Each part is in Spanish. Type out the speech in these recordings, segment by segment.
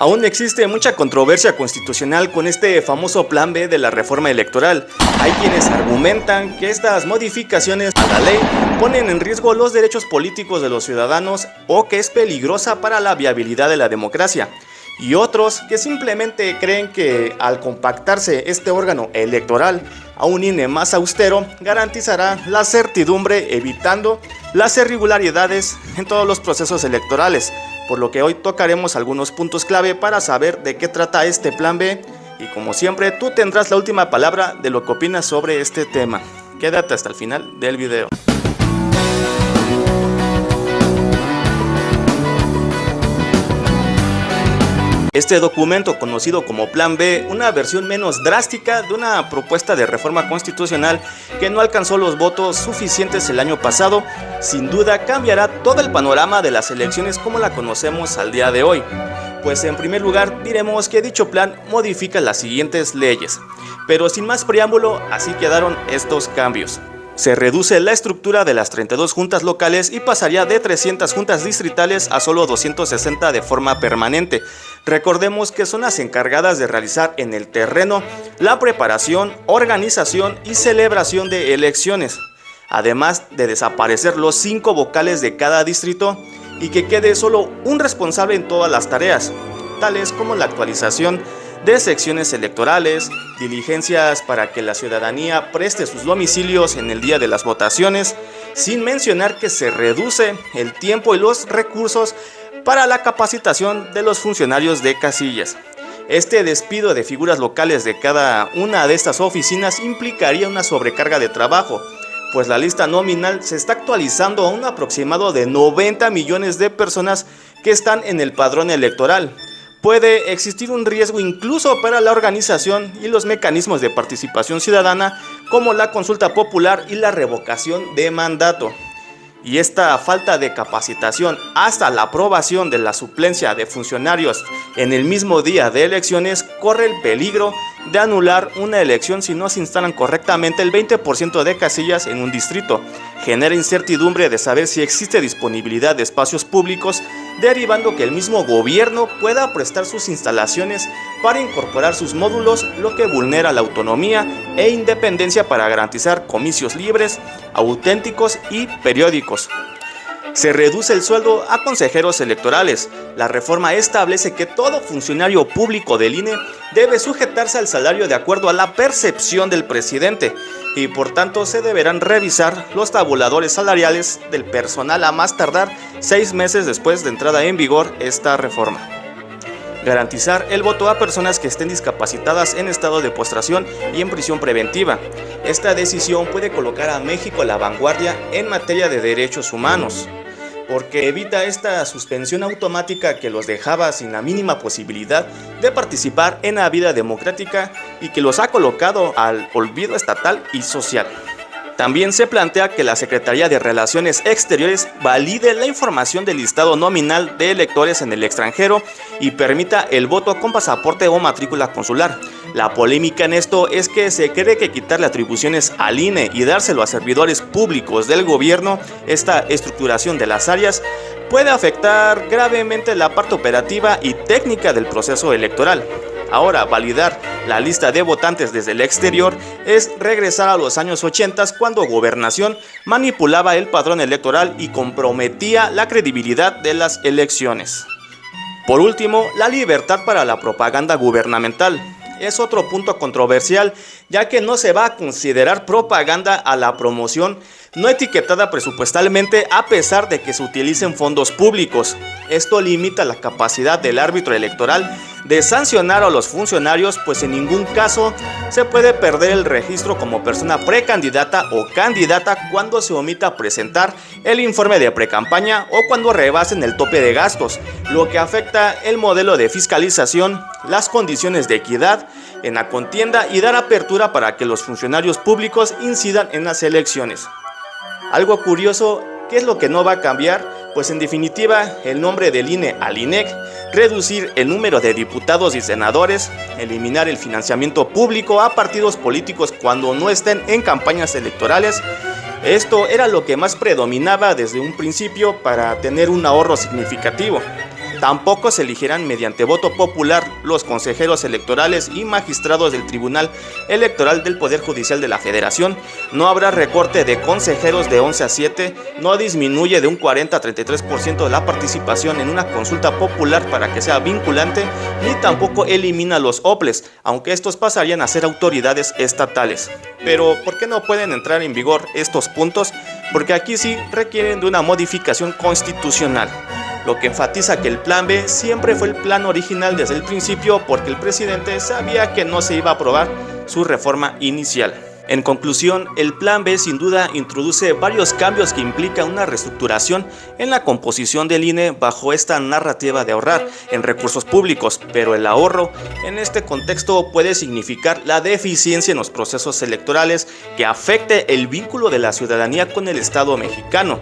Aún existe mucha controversia constitucional con este famoso Plan B de la reforma electoral. Hay quienes argumentan que estas modificaciones a la ley ponen en riesgo los derechos políticos de los ciudadanos o que es peligrosa para la viabilidad de la democracia. Y otros que simplemente creen que al compactarse este órgano electoral a un INE más austero garantizará la certidumbre, evitando las irregularidades en todos los procesos electorales, por lo que hoy tocaremos algunos puntos clave para saber de qué trata este Plan B y como siempre tú tendrás la última palabra de lo que opinas sobre este tema. Quédate hasta el final del video. Este documento, conocido como Plan B, una versión menos drástica de una propuesta de reforma constitucional que no alcanzó los votos suficientes el año pasado, sin duda cambiará todo el panorama de las elecciones como la conocemos al día de hoy. Pues en primer lugar diremos que dicho plan modifica las siguientes leyes, pero sin más preámbulo, así quedaron estos cambios. Se reduce la estructura de las 32 juntas locales y pasaría de 300 juntas distritales a solo 260 de forma permanente. Recordemos que son las encargadas de realizar en el terreno la preparación, organización y celebración de elecciones, además de desaparecer los 5 vocales de cada distrito y que quede solo un responsable en todas las tareas, tales como la actualización de secciones electorales, diligencias para que la ciudadanía preste sus domicilios en el día de las votaciones, sin mencionar que se reduce el tiempo y los recursos para la capacitación de los funcionarios de casillas. Este despido de figuras locales de cada una de estas oficinas implicaría una sobrecarga de trabajo, pues la lista nominal se está actualizando a un aproximado de 90 millones de personas que están en el padrón electoral. Puede existir un riesgo incluso para la organización y los mecanismos de participación ciudadana como la consulta popular y la revocación de mandato. Y esta falta de capacitación hasta la aprobación de la suplencia de funcionarios en el mismo día de elecciones corre el peligro de anular una elección si no se instalan correctamente el 20% de casillas en un distrito. Genera incertidumbre de saber si existe disponibilidad de espacios públicos, derivando que el mismo gobierno pueda prestar sus instalaciones para incorporar sus módulos, lo que vulnera la autonomía e independencia para garantizar comicios libres, auténticos y periódicos. Se reduce el sueldo a consejeros electorales. La reforma establece que todo funcionario público del INE debe sujetarse al salario de acuerdo a la percepción del presidente y por tanto se deberán revisar los tabuladores salariales del personal a más tardar 6 meses después de entrada en vigor esta reforma. Garantizar el voto a personas que estén discapacitadas en estado de postración y en prisión preventiva. Esta decisión puede colocar a México a la vanguardia en materia de derechos humanos, porque evita esta suspensión automática que los dejaba sin la mínima posibilidad de participar en la vida democrática y que los ha colocado al olvido estatal y social. También se plantea que la Secretaría de Relaciones Exteriores valide la información del listado nominal de electores en el extranjero y permita el voto con pasaporte o matrícula consular. La polémica en esto es que se cree que quitarle atribuciones al INE y dárselo a servidores públicos del gobierno, esta estructuración de las áreas, puede afectar gravemente la parte operativa y técnica del proceso electoral. Ahora, validar la lista de votantes desde el exterior es regresar a los años 80, cuando Gobernación manipulaba el padrón electoral y comprometía la credibilidad de las elecciones. Por último, la libertad para la propaganda gubernamental. Es otro punto controversial, ya que no se va a considerar propaganda a la promoción no etiquetada presupuestalmente a pesar de que se utilicen fondos públicos. Esto limita la capacidad del árbitro electoral de sancionar a los funcionarios, pues en ningún caso se puede perder el registro como persona precandidata o candidata cuando se omita presentar el informe de precampaña o cuando rebasen el tope de gastos, lo que afecta el modelo de fiscalización, las condiciones de equidad en la contienda y dar apertura para que los funcionarios públicos incidan en las elecciones. Algo curioso, ¿qué es lo que no va a cambiar? Pues en definitiva, el nombre del INE al INEC, reducir el número de diputados y senadores, eliminar el financiamiento público a partidos políticos cuando no estén en campañas electorales. Esto era lo que más predominaba desde un principio para tener un ahorro significativo. Tampoco se elegirán mediante voto popular los consejeros electorales y magistrados del Tribunal Electoral del Poder Judicial de la Federación. No habrá recorte de consejeros de 11 a 7, no disminuye de un 40 a 33% de la participación en una consulta popular para que sea vinculante, ni tampoco elimina los OPLES, aunque estos pasarían a ser autoridades estatales. Pero, ¿por qué no pueden entrar en vigor estos puntos? Porque aquí sí requieren de una modificación constitucional, lo que enfatiza que el Plan B siempre fue el plan original desde el principio, porque el presidente sabía que no se iba a aprobar su reforma inicial. En conclusión, el Plan B sin duda introduce varios cambios que implican una reestructuración en la composición del INE bajo esta narrativa de ahorrar en recursos públicos, pero el ahorro en este contexto puede significar la deficiencia en los procesos electorales que afecte el vínculo de la ciudadanía con el Estado mexicano.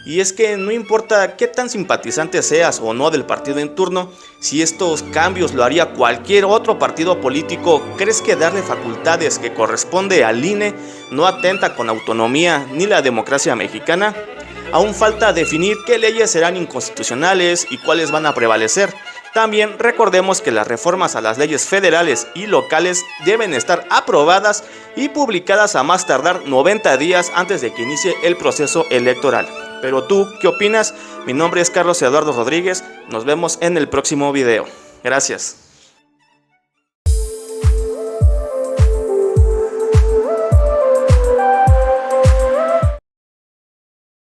Y es que no importa qué tan simpatizante seas o no del partido en turno, si estos cambios lo haría cualquier otro partido político, ¿crees que darle facultades que corresponde al INE no atenta con autonomía ni la democracia mexicana? Aún falta definir qué leyes serán inconstitucionales y cuáles van a prevalecer. También recordemos que las reformas a las leyes federales y locales deben estar aprobadas y publicadas a más tardar 90 días antes de que inicie el proceso electoral. Pero tú, ¿qué opinas? Mi nombre es Carlos Eduardo Rodríguez, nos vemos en el próximo video. Gracias.